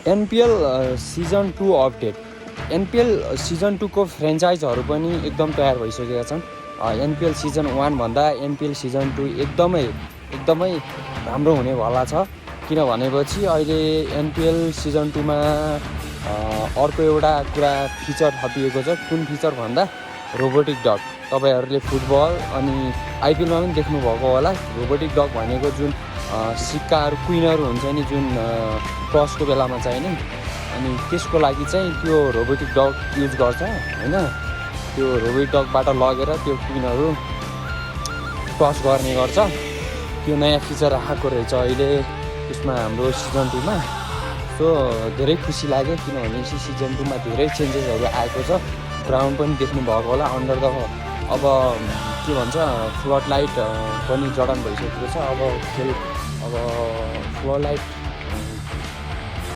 NPL season 2 update. NPL season 2 को फ्रेन्चाइजहरू पनि एकदम तयार भइसकेका छन्। एनपिएल सिजन 1 भन्दा एनपिएल सिजन 2 एकदमै राम्रो हुनेवाला छ। किनभनेपछि अहिले एनपिएल सिजन 2 मा अर्को एउटा कुरा फिचर थपिएको छ। कुन फिचर भन्दा रोबोटिक डग। तपाईहरूले फुटबल अनि आइपिएलमा पनि देख्नुभएको होला। रोबोटिक डग भनेको जुन सिक्काहरू क्विनहरू हुन्छ नि, जुन टसको बेलामा चाहिने, अनि त्यसको लागि चाहिँ त्यो रोबोटिक डग युज गर्छ हैन। त्यो रोबोटिक डगबाट लगेर त्यो क्विनहरू टस गर्ने गर्छ। त्यो नयाँ फिचर आएको रहेछ अहिले यसमा हाम्रो सिजन 2 मा। सो धेरै खुसी लाग्यो किनभने सिजन 2 मा धेरै चेन्जेसहरू आएको छ। ग्राउन्ड पनि देख्नु भएको होला। अन्डर द अब के भन्छ फ्लड लाइट पनि जडान भइसकेको छ। अब फ्लड लाइट